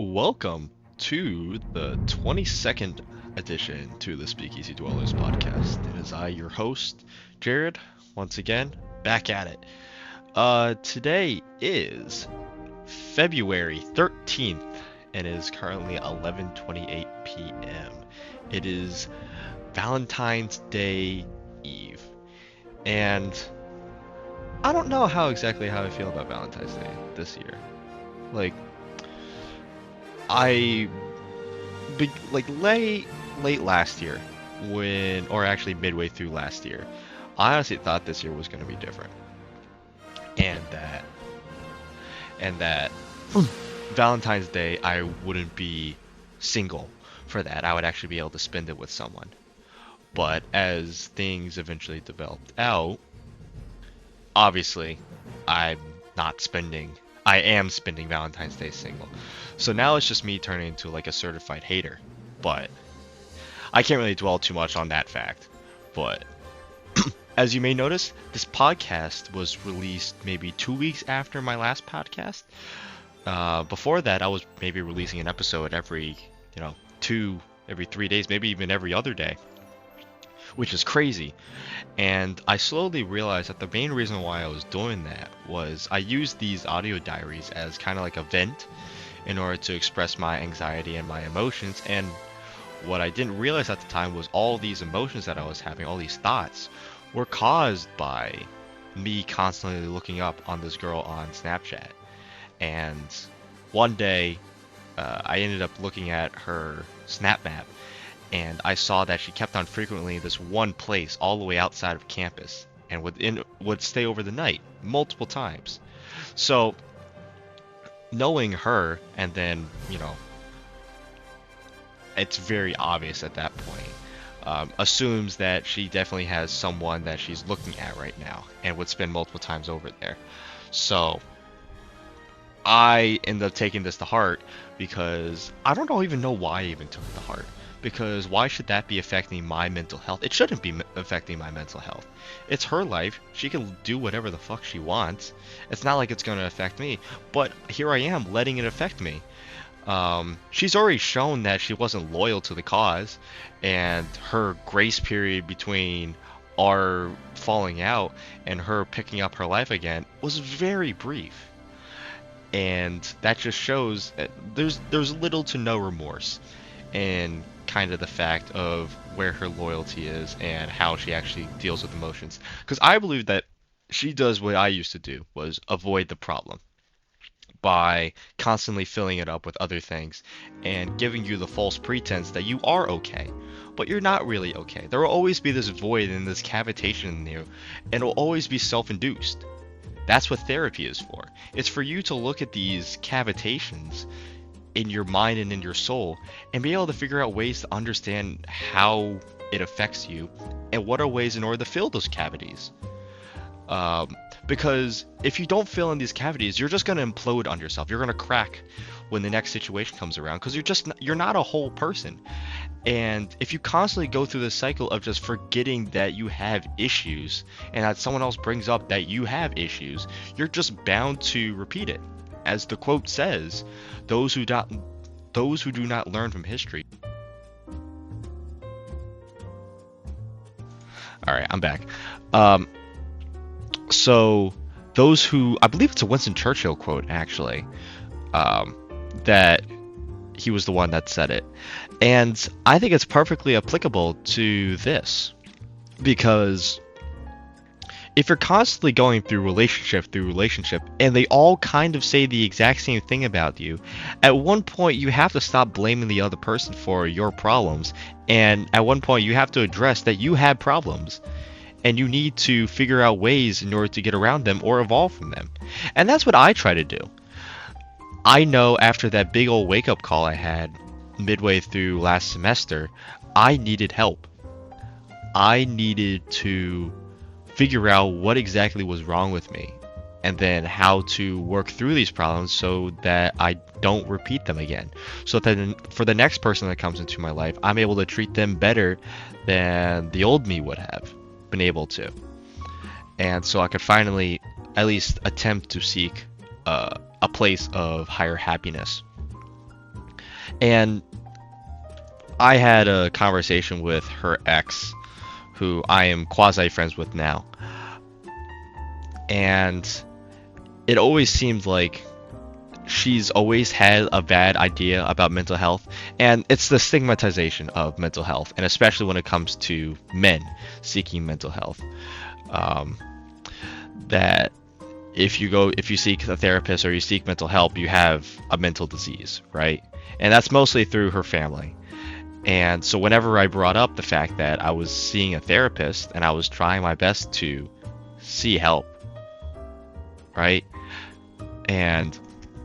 Welcome to the 22nd edition to the Speakeasy Dwellers podcast. It is I, your host, Jared, once again, back at it. Today is February 13th, and it is currently 11:28 p.m. It is Valentine's Day Eve, and I don't know exactly how I feel about Valentine's Day this year. Like, I like late last year or actually midway through last year, I honestly thought this year was going to be different, and that Valentine's Day I wouldn't be single for that. I would actually be able to spend it with someone. But as things eventually developed out, obviously I'm not spending I am spending Valentine's Day single. So now it's just me turning into like a certified hater. But I can't really dwell too much on that fact. But as you may notice, this podcast was released maybe 2 weeks after my last podcast. Before that, I was maybe releasing an episode every 3 days, maybe even every other day, which is crazy. And I slowly realized that the main reason why I was doing that was I used these audio diaries as kind of like a vent in order to express my anxiety and my emotions. And what I didn't realize at the time was all these emotions that I was having, all these thoughts, were caused by me constantly looking up on this girl on Snapchat. And one day, I ended up looking at her Snap Map, and I saw that she kept on frequently in this one place all the way outside of campus, and would stay over the night multiple times. So knowing her, and then it's very obvious at that point, assumes that she definitely has someone that she's looking at right now and would spend multiple times over there. So I end up taking this to heart, because I don't even know why I even took it to heart. Because why should that be affecting my mental health? It shouldn't be affecting my mental health. It's her life. She can do whatever the fuck she wants. It's not like it's going to affect me. But here I am letting it affect me. She's already shown that she wasn't loyal to the cause, and her grace period between our falling out and her picking up her life again was very brief. And that just shows that there's little to no remorse in kind of the fact of where her loyalty is and how she actually deals with emotions. Because I believe that she does what I used to do, was avoid the problem by constantly filling it up with other things and giving you the false pretense that you are okay, but you're not really okay. There will always be this void and this cavitation in you, and it will always be self-induced. That's what therapy is for. It's for you to look at these cavitations in your mind and in your soul and be able to figure out ways to understand how it affects you and what are ways in order to fill those cavities. Because if you don't fill in these cavities, you're just going to implode on yourself. You're going to crack when the next situation comes around, because you're not a whole person. And if you constantly go through this cycle of just forgetting that you have issues and that someone else brings up that you have issues, you're just bound to repeat it. As the quote says, those who do not learn from history. All right, I'm back. So those who, I believe it's a Winston Churchill quote actually, that he was the one that said it. And I think it's perfectly applicable to this, because if you're constantly going through relationship and they all kind of say the exact same thing about you, at one point you have to stop blaming the other person for your problems, and at one point you have to address that you have problems and you need to figure out ways in order to get around them or evolve from them. And that's what I try to do. I know after that big old wake-up call I had midway through last semester, I needed help. I needed to figure out what exactly was wrong with me, and then how to work through these problems so that I don't repeat them again. So that for the next person that comes into my life, I'm able to treat them better than the old me would have been able to. And so I could finally at least attempt to seek a place of higher happiness. And I had a conversation with her ex, who I am quasi friends with now, and it always seemed like she's always had a bad idea about mental health, and it's the stigmatization of mental health, and especially when it comes to men seeking mental health. Um, that if you seek a therapist or you seek mental help, you have a mental disease, right? And that's mostly through her family. And so whenever I brought up the fact that I was seeing a therapist and I was trying my best to see help, right? And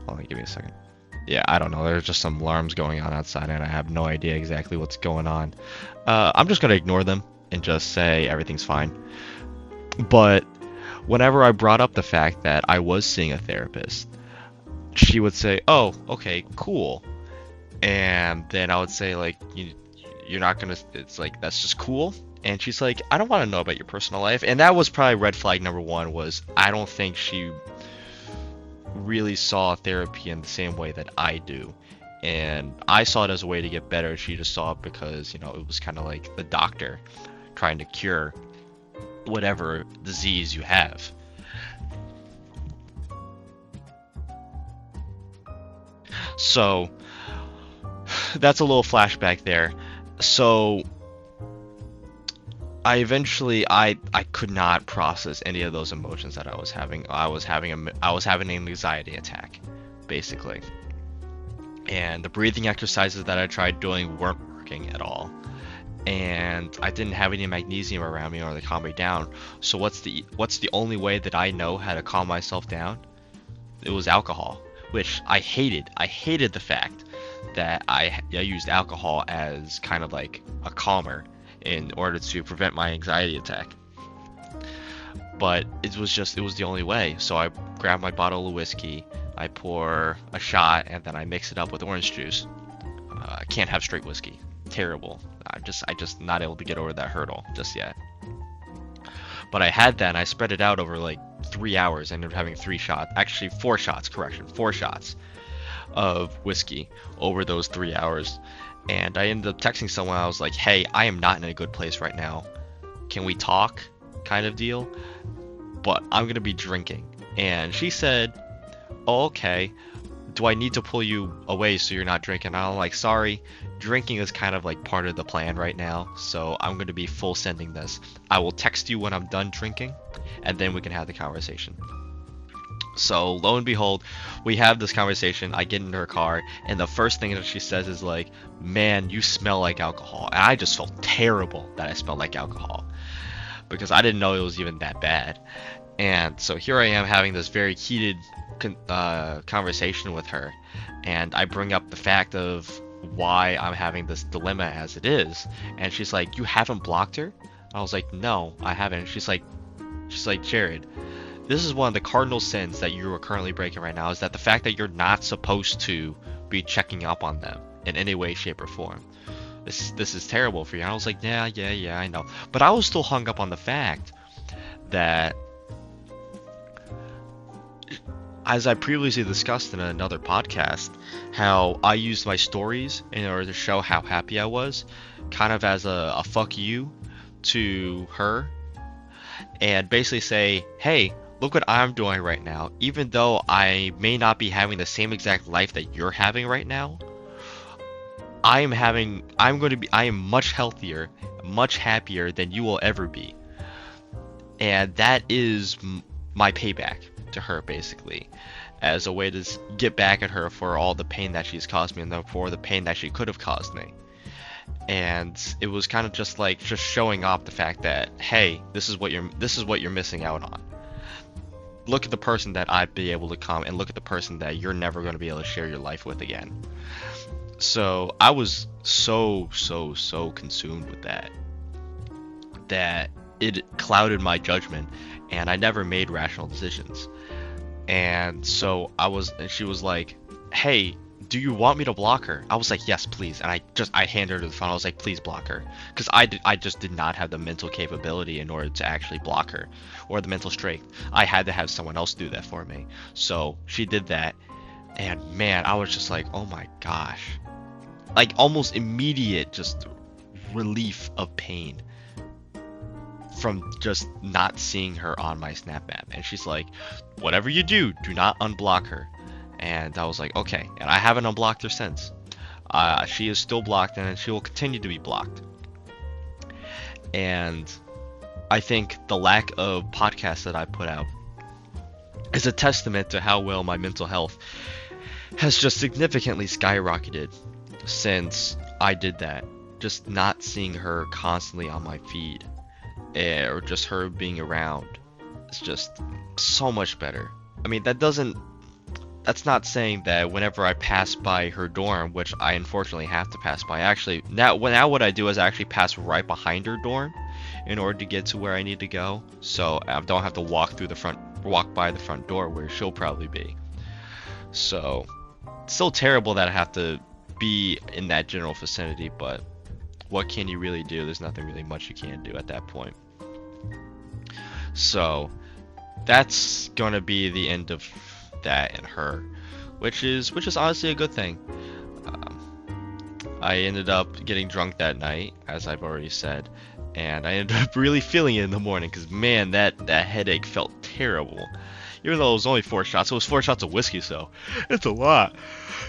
hold on, give me a second. Yeah, I don't know. There's just some alarms going on outside, and I have no idea exactly what's going on. I'm just gonna ignore them and just say everything's fine. But whenever I brought up the fact that I was seeing a therapist, she would say, "Oh, okay, cool." And then I would say, like, you're not gonna. It's like that's just cool. And she's like, "I don't want to know about your personal life." And that was probably red flag number one. Was I don't think she really saw therapy in the same way that I do. And I saw it as a way to get better. She just saw it because, it was kind of like the doctor trying to cure whatever disease you have. So that's a little flashback there. So I could not process any of those emotions that I was having. I was having an anxiety attack, basically. And the breathing exercises that I tried doing weren't working at all. And I didn't have any magnesium around me or to calm me down. So what's the only way that I know how to calm myself down? It was alcohol, which I hated. I hated the fact that I used alcohol as kind of like a calmer in order to prevent my anxiety attack. But it was the only way. So I grabbed my bottle of whiskey, I pour a shot, and then I mix it up with orange juice. I can't have straight whiskey. Terrible. I just not able to get over that hurdle just yet. But I had that and I spread it out over like 3 hours. I ended up having 3 shots, actually 4 shots, correction, 4 shots of whiskey over those 3 hours. And I ended up texting someone. I was like, "Hey, I am not in a good place right now. Can we talk?" Kind of deal. But I'm gonna be drinking. And she said, "Oh, okay. Do I need to pull you away so you're not drinking?" I'm like, "Sorry, drinking is kind of like part of the plan right now, so I'm going to be full sending this. I will text you when I'm done drinking, and then we can have the conversation." So lo and behold, we have this conversation. I get into her car, and the first thing that she says is like, "Man, you smell like alcohol." And I just felt terrible that I smelled like alcohol because I didn't know it was even that bad. And so here I am having this very heated conversation with her, and I bring up the fact of why I'm having this dilemma as it is, and she's like, "You haven't blocked her?" I was like, "No, I haven't." She's like, "Jared, this is one of the cardinal sins that you are currently breaking right now, is that the fact that you're not supposed to be checking up on them in any way, shape, or form. This is terrible for you." And I was like, yeah, I know. But I was still hung up on the fact that, as I previously discussed in another podcast, how I used my stories in order to show how happy I was, kind of as a fuck you to her, and basically say, "Hey, look what I'm doing right now. Even though I may not be having the same exact life that you're having right now, I am much healthier, much happier than you will ever be." And that is my payback to her, basically, as a way to get back at her for all the pain that she's caused me and for the pain that she could have caused me. And it was kind of just like just showing off the fact that, hey, this is what you're missing out on. Look at the person that I'd be able to come, and look at the person that you're never going to be able to share your life with again. So I was so consumed with that it clouded my judgment, and I never made rational decisions. And so and she was like, "Hey, do you want me to block her?" I was like, "Yes, please." And I handed her to the phone. I was like, "Please block her," because I just did not have the mental capability in order to actually block her, or the mental strength. I had to have someone else do that for me. So she did that, and man, I was just like, "Oh my gosh." like almost immediate just relief of pain from just not seeing her on my Snap map. And she's like, whatever you do, do not unblock her. And I was like, okay. And I haven't unblocked her since. She is still blocked, and she will continue to be blocked. And I think the lack of podcasts that I put out is a testament to how well my mental health has just significantly skyrocketed since I did that. Just not seeing her constantly on my feed, or just her being around, it's just so much better. I mean, that's not saying that whenever I pass by her dorm, which I unfortunately have to pass by. Actually, now what I do is I actually pass right behind her dorm in order to get to where I need to go, so I don't have to walk by the front door where she'll probably be. So it's still terrible that I have to be in that general vicinity, but what can you really do? There's nothing really much you can do at that point. So that's gonna be the end of that and her, which is honestly a good thing. I ended up getting drunk that night, as I've already said, and I ended up really feeling it in the morning, because man, that headache felt terrible. Even though it was only 4 shots, it was 4 shots of whiskey, so it's a lot,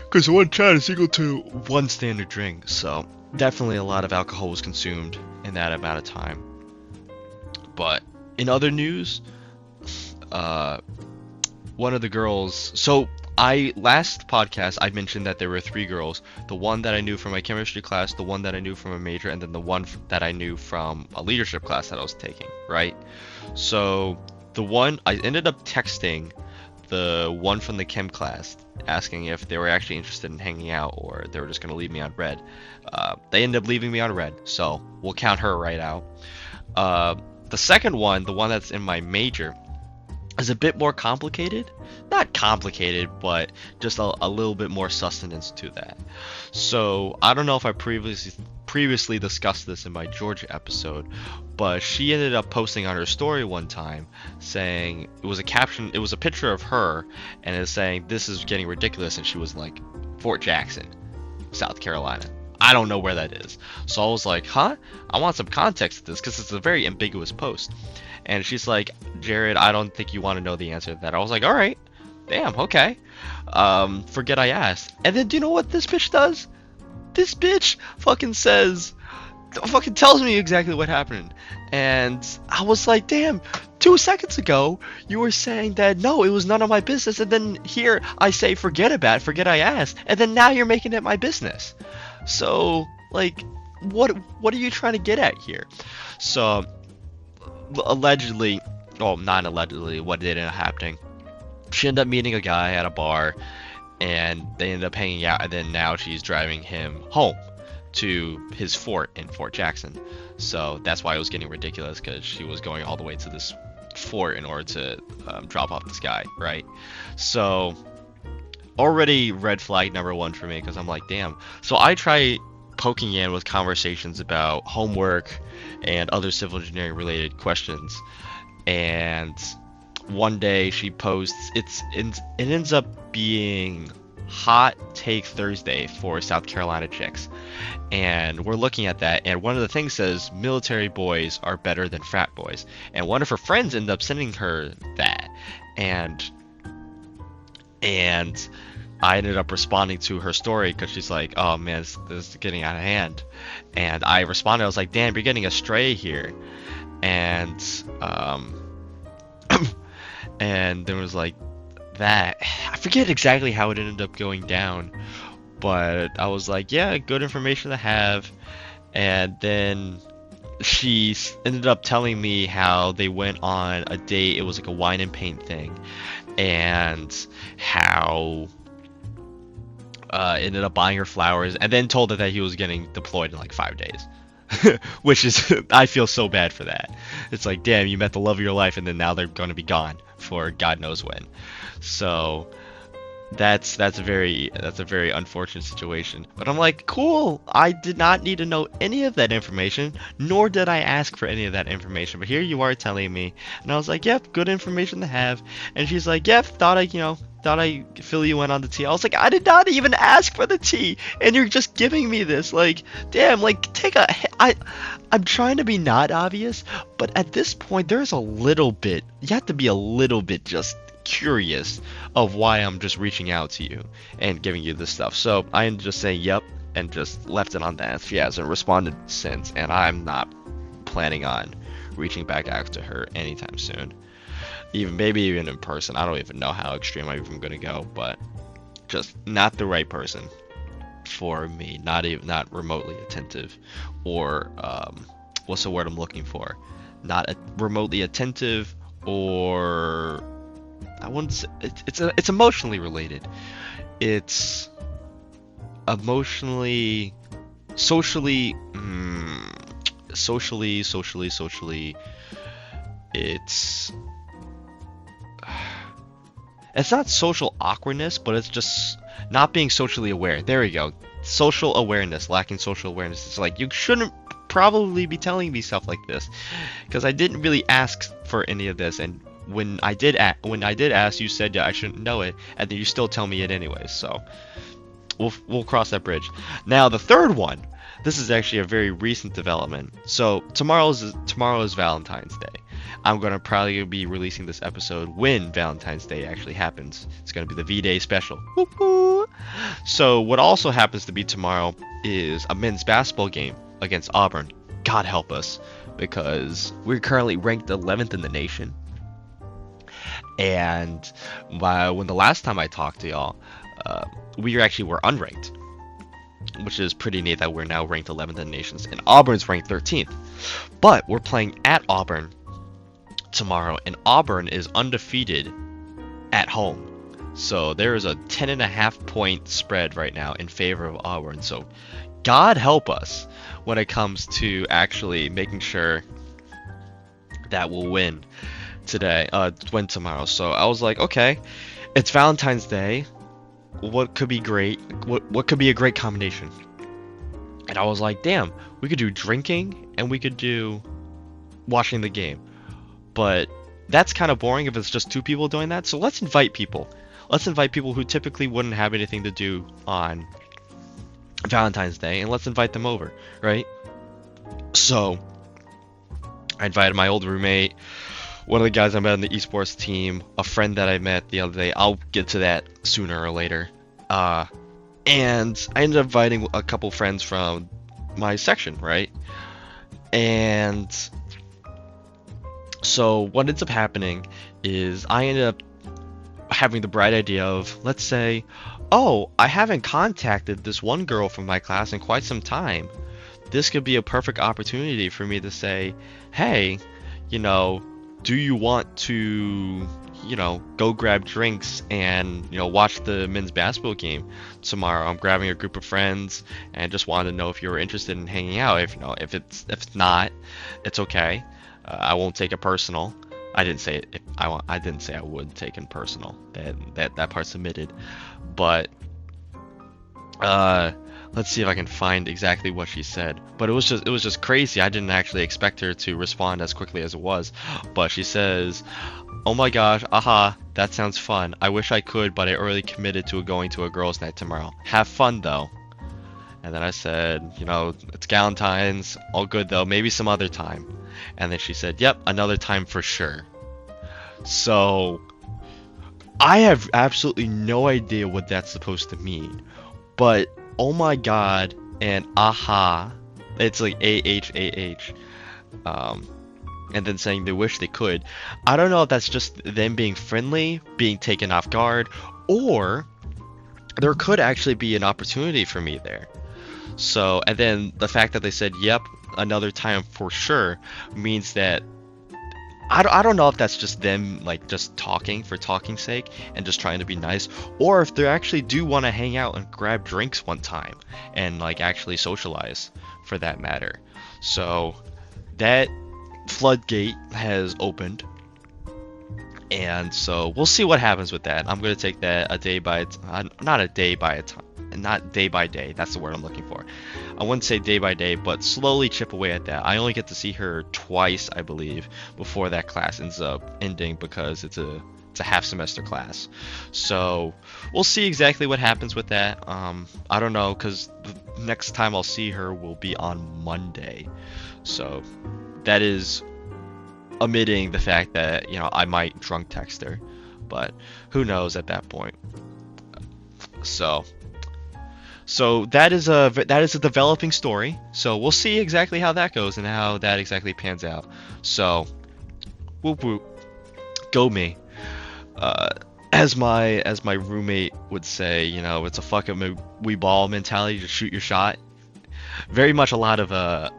because one shot is equal to one standard drink. So definitely a lot of alcohol was consumed in that amount of time. But in other news, one of the girls, so last podcast I mentioned that there were 3 girls, the one that I knew from my chemistry class, the one that I knew from a major, and then the one that I knew from a leadership class that I was taking, right? So the one, I ended up texting the one from the chem class asking if they were actually interested in hanging out or they were just going to leave me on red. They ended up leaving me on red, so we'll count her right out. The second one, the one that's in my major, is a bit more complicated. Not complicated, but just a little bit more sustenance to that. So I don't know if I previously discussed this in my Georgia episode, but she ended up posting on her story one time saying, it was a caption, it was a picture of her, and it's saying, this is getting ridiculous, and she was like, Fort Jackson, South Carolina. I don't know where that is. So I was like, huh? I want some context to this, because it's a very ambiguous post. And she's like, Jared, I don't think you want to know the answer to that. I was like, alright. Damn, okay. Forget I asked. And then do you know what this bitch does? This bitch fucking tells me exactly what happened. And I was like, damn, 2 seconds ago, you were saying that, no, it was none of my business. And then here I say, forget I asked. And then now you're making it my business. So, like, what are you trying to get at here? So, allegedly, well, not allegedly, what ended up happening, she ended up meeting a guy at a bar, and they ended up hanging out, and then now she's driving him home to his fort in Fort Jackson. So that's why it was getting ridiculous, because she was going all the way to this fort in order to drop off this guy, right? So already red flag number 1 for me, because I'm like, damn. So I try poking in with conversations about homework and other civil engineering related questions, and one day she posts, it ends up being Hot Take Thursday for South Carolina chicks, and we're looking at that, and one of the things says military boys are better than frat boys, and one of her friends ended up sending her that, and I ended up responding to her story, because she's like, oh man, this is getting out of hand. And I responded, I was like, damn, you're getting astray here. And and there was like that, I forget exactly how it ended up going down, but I was like, yeah, good information to have. And then she ended up telling me how they went on a date, it was like a wine and paint thing, and how ended up buying her flowers, and then told her that he was getting deployed in like 5 days. Which is, I feel so bad for that. It's like, damn, you met the love of your life, and then now they're going to be gone for God knows when. So that's a very unfortunate situation. But I'm like, cool, I did not need to know any of that information, nor did I ask for any of that information, but here you are telling me. And I was like, yep, good information to have. And she's like, yep, thought I'd thought I fill you in on the tea. I was like, I did not even ask for the tea, and you're just giving me this. Like, damn, like I'm trying to be not obvious, but at this point, there's a little bit. You have to be a little bit just curious of why I'm just reaching out to you and giving you this stuff. So I ended just saying yep and just left it on that. She hasn't responded since, and I'm not planning on reaching back out to her anytime soon. Maybe even in person. I don't even know how extreme I'm even gonna go, but just not the right person for me. Not remotely attentive, or what's the word I'm looking for? Not remotely attentive, or I wouldn't say it's emotionally related. It's emotionally, socially, socially. It's It's not social awkwardness, but it's just not being socially aware. There we go. Social awareness, lacking social awareness. It's like you shouldn't probably be telling me stuff like this, because I didn't really ask for any of this, and when I did ask, you said, yeah, I shouldn't know it, and then you still tell me it anyways. So we'll cross that bridge. Now the third one. This is actually a very recent development. So tomorrow is Valentine's Day. I'm gonna probably be releasing this episode when Valentine's Day actually happens. It's gonna be the V-Day special. Woo-hoo! So what also happens to be tomorrow is a men's basketball game against Auburn. God help us, because we're currently ranked 11th in the nation. And when the last time I talked to y'all, we were unranked, which is pretty neat that we're now ranked 11th in the nation, and Auburn's ranked 13th. But we're playing at Auburn tomorrow, and Auburn is undefeated at home. So there is a 10.5 point spread right now in favor of Auburn. So God help us when it comes to actually making sure that we'll win tomorrow. So I was like, okay, it's Valentine's Day. What could be great? What could be a great combination? And I was like, damn, we could do drinking and we could do watching the game. But that's kind of boring if it's just two people doing that. So let's invite people. Let's invite people who typically wouldn't have anything to do on Valentine's Day, and let's invite them over, right? So I invited my old roommate, one of the guys I met on the esports team, a friend that I met the other day. I'll get to that sooner or later. And I ended up inviting a couple friends from my section, right? And so what ends up happening is I ended up having the bright idea of, let's say, oh, I haven't contacted this one girl from my class in quite some time. This could be a perfect opportunity for me to say, hey, do you want to, go grab drinks and, watch the men's basketball game tomorrow? I'm grabbing a group of friends and just wanted to know if you were interested in hanging out. If it's not, it's okay. I won't take it personal. I didn't say it. I didn't say I would take it personal. That part's submitted. But let's see if I can find exactly what she said. But it was just crazy. I didn't actually expect her to respond as quickly as it was. But she says, "Oh my gosh, aha, that sounds fun. I wish I could, but I already committed to going to a girls' night tomorrow. Have fun though." And then I said, it's Galentine's, all good though, maybe some other time. And then she said, yep, another time for sure. So I have absolutely no idea what that's supposed to mean. But oh my god, and aha, it's like AHAH. And then saying they wish they could. I don't know if that's just them being friendly, being taken off guard, or there could actually be an opportunity for me there. So, and then the fact that they said, yep, another time for sure, means that I don't know if that's just them like just talking for talking's sake and just trying to be nice, or if they actually do want to hang out and grab drinks one time and like actually socialize for that matter. So that floodgate has opened, and so we'll see what happens with that. I'm going to take that not day by day, that's the word I'm looking for. I wouldn't say day by day, but slowly chip away at that. I only get to see her twice, I believe, before that class ends up ending, because it's it's a half semester class. So we'll see exactly what happens with that. I don't know, because the next time I'll see her will be on Monday. So that is omitting the fact that, I might drunk text her, but who knows at that point. So that is a developing story. So we'll see exactly how that goes and how that exactly pans out. So whoop whoop, go me. Uh, as my roommate would say, it's a fucking we ball mentality. Just shoot your shot. Very much a lot of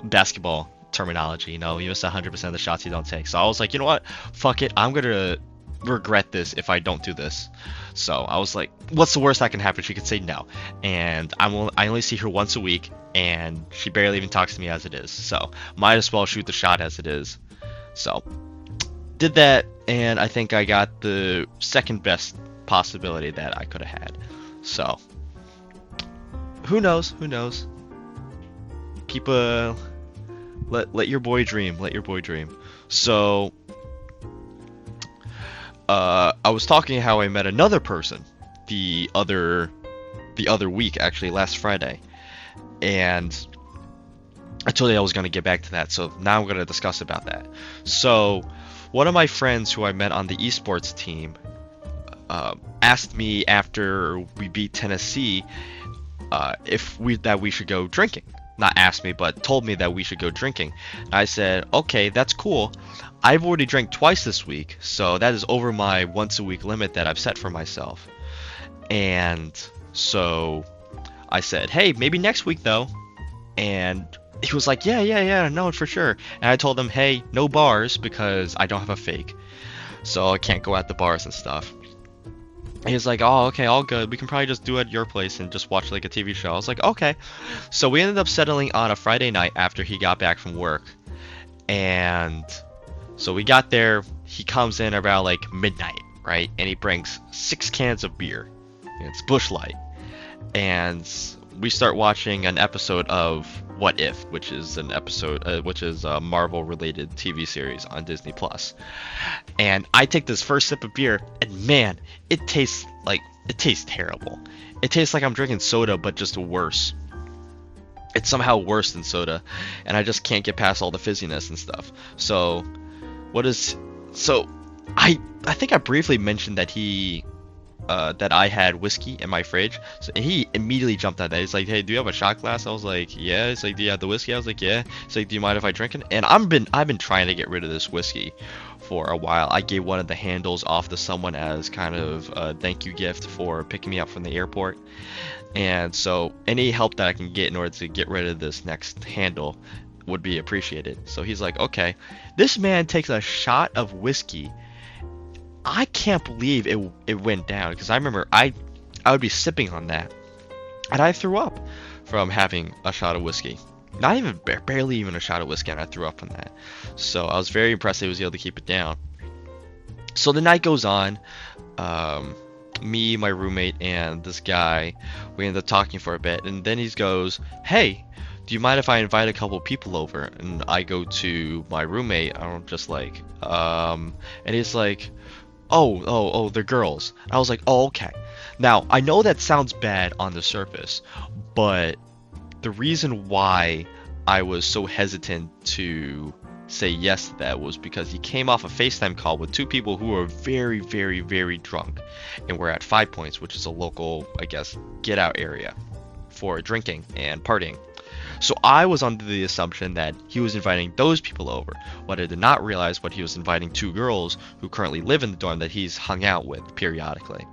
basketball terminology. You miss 100% of the shots you don't take. So I was like, you know what? Fuck it. I'm gonna regret this if I don't do this. So I was like, what's the worst that can happen? She could say no. And I only see her once a week, and she barely even talks to me as it is. So might as well shoot the shot as it is. So did that, and I think I got the second best possibility that I could have had. So who knows? Who knows? Keep let your boy dream. Let your boy dream. So I was talking how I met another person the other week, actually last Friday, and I told you I was going to get back to that. So now I'm going to discuss about that. So one of my friends who I met on the esports team asked me after we beat Tennessee if we should go drinking. Not asked me, but told me that we should go drinking. I said, okay, that's cool. I've already drank twice this week, so that is over my once a week limit that I've set for myself. And so I said, hey, maybe next week though. And he was like, yeah, no, for sure. And I told him, hey, no bars because I don't have a fake, so I can't go at the bars and stuff. He was like, oh, okay, all good. We can probably just do it at your place and just watch like a TV show. I was like, okay. So we ended up settling on a Friday night after he got back from work. And so we got there. He comes in about like midnight, right? And he brings 6 cans of beer. It's Busch Light. And we start watching an episode of What If, which is a Marvel-related TV series on Disney Plus. And I take this first sip of beer, and man, it tastes terrible. It tastes like I'm drinking soda, but just worse. It's somehow worse than soda, and I just can't get past all the fizziness and stuff. So, I think I briefly mentioned that that I had whiskey in my fridge. So he immediately jumped at that. He's like, hey, do you have a shot glass? I was like, yeah. He's like, do you have the whiskey? I was like, yeah. He's like, do you mind if I drink it? And I've been trying to get rid of this whiskey for a while. I gave one of the handles off to someone as kind of a thank you gift for picking me up from the airport. And so any help that I can get in order to get rid of this next handle would be appreciated. So he's like, okay. This man takes a shot of whiskey. I can't believe it went down, because I remember I would be sipping on that, and I threw up from having a shot of whiskey. Not even barely even a shot of whiskey, and I threw up on that. So I was very impressed he was able to keep it down. So the night goes on. Me, my roommate, and this guy, we end up talking for a bit, and then he goes, hey, do you mind if I invite a couple people over? And I go to my roommate, I'm just like, and he's like, oh, they're girls. I was like, oh, okay. Now, I know that sounds bad on the surface, but the reason why I was so hesitant to say yes to that was because he came off a FaceTime call with 2 people who were very, very, very drunk, and we're at 5 Points, which is a local, I guess, get out area for drinking and partying. So I was under the assumption that he was inviting those people over. What I did not realize, he was inviting 2 girls who currently live in the dorm that he's hung out with periodically.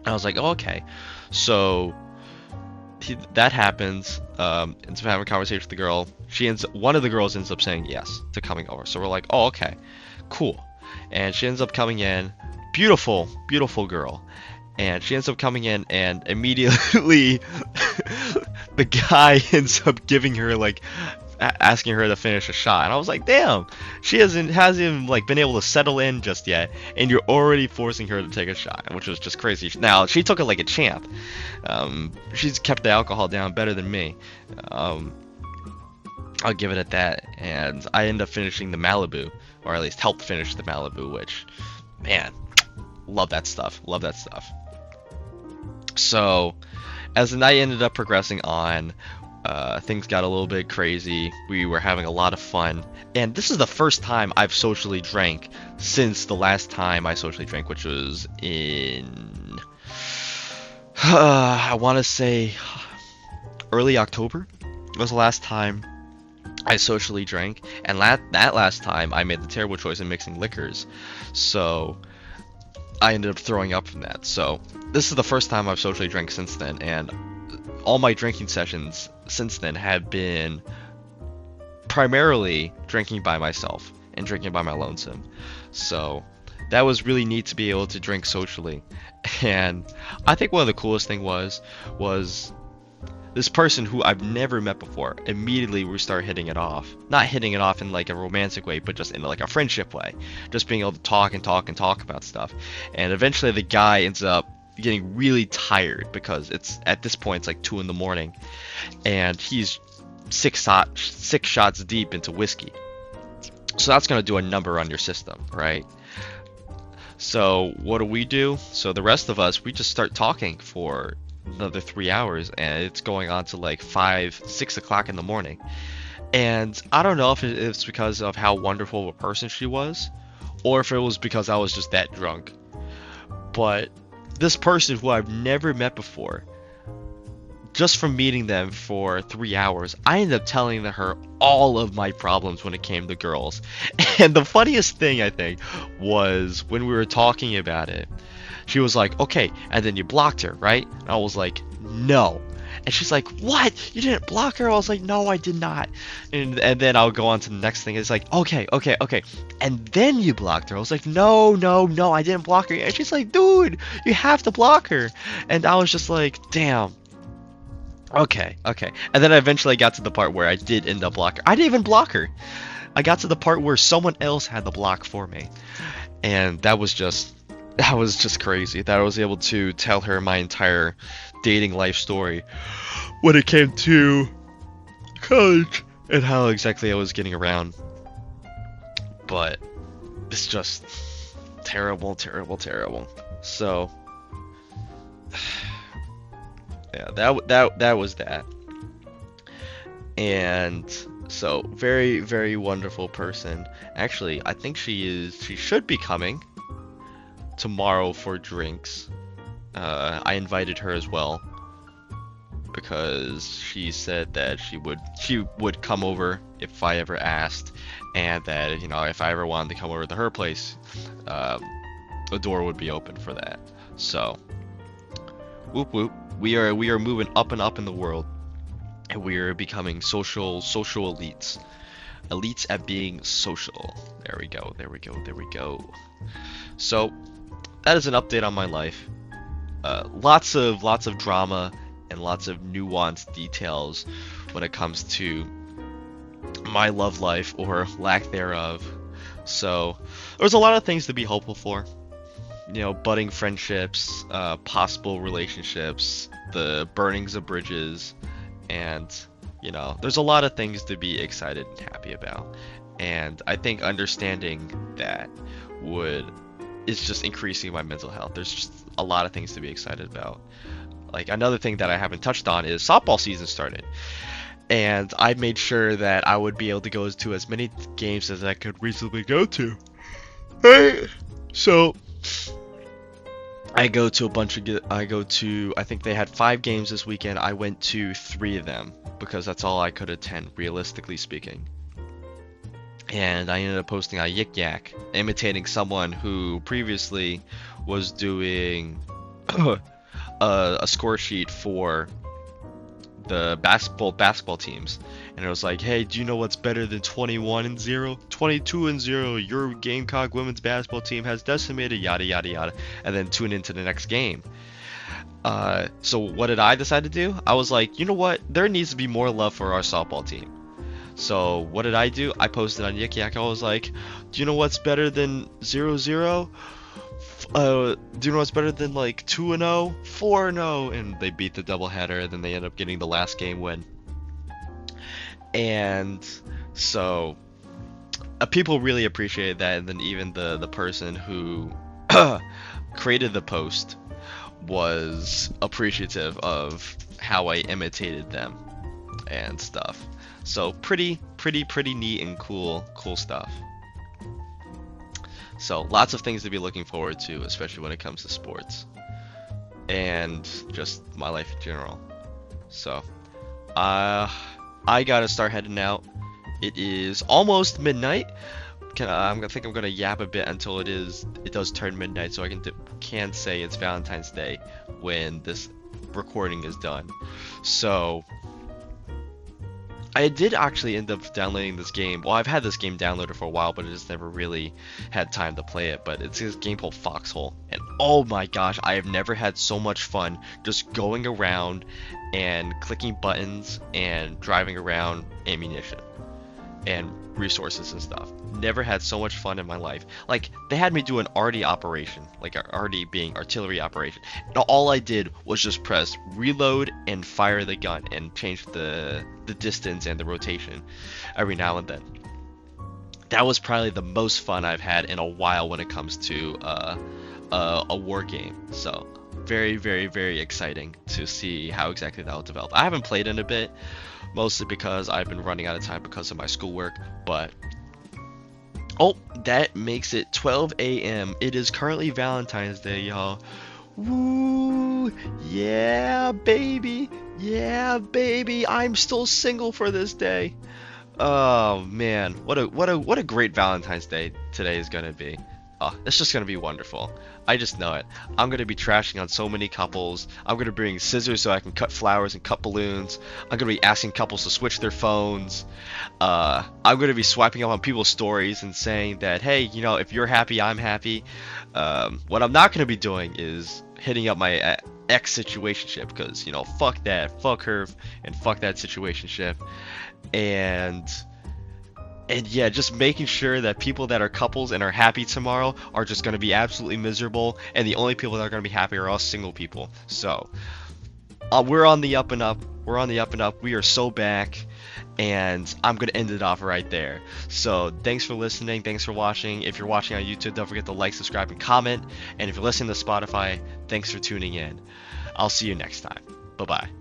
I was like, oh, okay. So that happens. Ends up having a conversation with the girl. One of the girls ends up saying yes to coming over. So we're like, oh, okay, cool. And she ends up coming in. Beautiful, beautiful girl. And she ends up coming in, and immediately the guy ends up giving her asking her to finish a shot. And I was like, damn, she hasn't been able to settle in just yet, and you're already forcing her to take a shot, which was just crazy. Now she took it like a champ. She's kept the alcohol down better than me. I'll give it at that. And I end up finishing the Malibu, or at least helped finish the Malibu, which, man, Love that stuff. Love that stuff. So as the night ended up progressing on, things got a little bit crazy. We were having a lot of fun, and this is the first time I've socially drank since the last time I socially drank, which was in I want to say early October was the last time I socially drank, and that last time I made the terrible choice of mixing liquors, so I ended up throwing up from that. So this is the first time I've socially drank since then, and all my drinking sessions since then have been primarily drinking by myself and drinking by my lonesome. So that was really neat to be able to drink socially. And I think one of the coolest thing was this person who I've never met before, immediately we start hitting it off. Not hitting it off in like a romantic way, but just in like a friendship way. Just being able to talk and talk and talk about stuff. And eventually the guy ends up getting really tired because it's at this point it's like 2 in the morning, and he's six shots deep into whiskey. So that's gonna do a number on your system, right? So what do? So the rest of us, we just start talking for another 3 hours, and it's going on to like 5, 6 o'clock in the morning. And I don't know if it's because of how wonderful of a person she was, or if it was because I was just that drunk. But this person who I've never met before, just from meeting them for 3 hours, I ended up telling her all of my problems when it came to girls. And the funniest thing, I think, was when we were talking about it, she was like, okay, and then you blocked her, right? And I was like, no. And she's like, what? You didn't block her? I was like, no, I did not. And then I'll go on to the next thing. It's like, okay. And then you blocked her. I was like, no, I didn't block her. And she's like, dude, you have to block her. And I was just like, damn. Okay. And then I eventually got to the part where I did end up blocking her. I didn't even block her. I got to the part where someone else had the block for me. And that was just crazy that I was able to tell her my entire dating life story when it came to college and how exactly I was getting around. But it's just terrible. So yeah, that was that. And so very, very wonderful person. Actually, I think she should be coming tomorrow for drinks. I invited her as well because she said that she would come over if I ever asked, and that if I ever wanted to come over to her place, the door would be open for that. So whoop whoop, we are moving up and up in the world, and we are becoming social elites at being social. There we go. So that is an update on my life. Lots of drama and lots of nuanced details when it comes to my love life or lack thereof. So there's a lot of things to be hopeful for. Budding friendships, possible relationships, the burnings of bridges, and there's a lot of things to be excited and happy about. And I think understanding that is just increasing my mental health. There's just a lot of things to be excited about. Like, another thing that I haven't touched on is softball season started, and I made sure that I would be able to go to as many games as I could reasonably go to. Right? So I think they had 5 games this weekend. I went to 3 of them because that's all I could attend, realistically speaking. And I ended up posting on Yik Yak, imitating someone who previously was doing a score sheet for the basketball teams. And it was like, hey, do you know what's better than 21-0? 22-0. Your Gamecock women's basketball team has decimated, yada yada yada. And then tune into the next game. So what did I decide to do? I was like, you know what? There needs to be more love for our softball team. So what did I do? I posted on Yik Yak. I was like, do you know what's better than 0-0? Do you know what's better than like 2-0? 4-0? And they beat the doubleheader, and then they end up getting the last game win. And so people really appreciated that. And then even the person who created the post was appreciative of how I imitated them and stuff. So pretty neat and cool stuff. So lots of things to be looking forward to, especially when it comes to sports and just my life in general. So, I gotta start heading out. It is almost midnight. I think I'm gonna yap a bit until it does turn midnight, so I can say it's Valentine's Day when this recording is done. So I did actually end up downloading this game. Well, I've had this game downloaded for a while, but I just never really had time to play it. But it's this game called Foxhole, and oh my gosh, I have never had so much fun just going around and clicking buttons and driving around ammunition and resources and stuff. Never had so much fun in my life. Like, they had me do an arty operation, like arty being artillery operation. And all I did was just press reload and fire the gun and change the distance and the rotation every now and then. That was probably the most fun I've had in a while when it comes to a war game. So very exciting to see how exactly that will develop. I haven't played in a bit, mostly because I've been running out of time because of my schoolwork, but oh, that makes it 12 a.m. It is currently Valentine's Day, y'all. Woo! Yeah, baby. Yeah, baby. I'm still single for this day. Oh man, what a great Valentine's Day today is gonna be. Oh, it's just gonna be wonderful. I just know it. I'm gonna be trashing on so many couples. I'm gonna bring scissors so I can cut flowers and cut balloons. I'm gonna be asking couples to switch their phones. I'm gonna be swiping up on people's stories and saying that, hey, if you're happy, I'm happy. What I'm not gonna be doing is hitting up my ex situationship, because fuck that, fuck her, and fuck that situationship. And yeah, just making sure that people that are couples and are happy tomorrow are just going to be absolutely miserable, and the only people that are going to be happy are us single people. So we're on the up and up. We're on the up and up. We are so back, and I'm going to end it off right there. So thanks for listening. Thanks for watching. If you're watching on YouTube, don't forget to like, subscribe, and comment. And if you're listening to Spotify, thanks for tuning in. I'll see you next time. Bye-bye.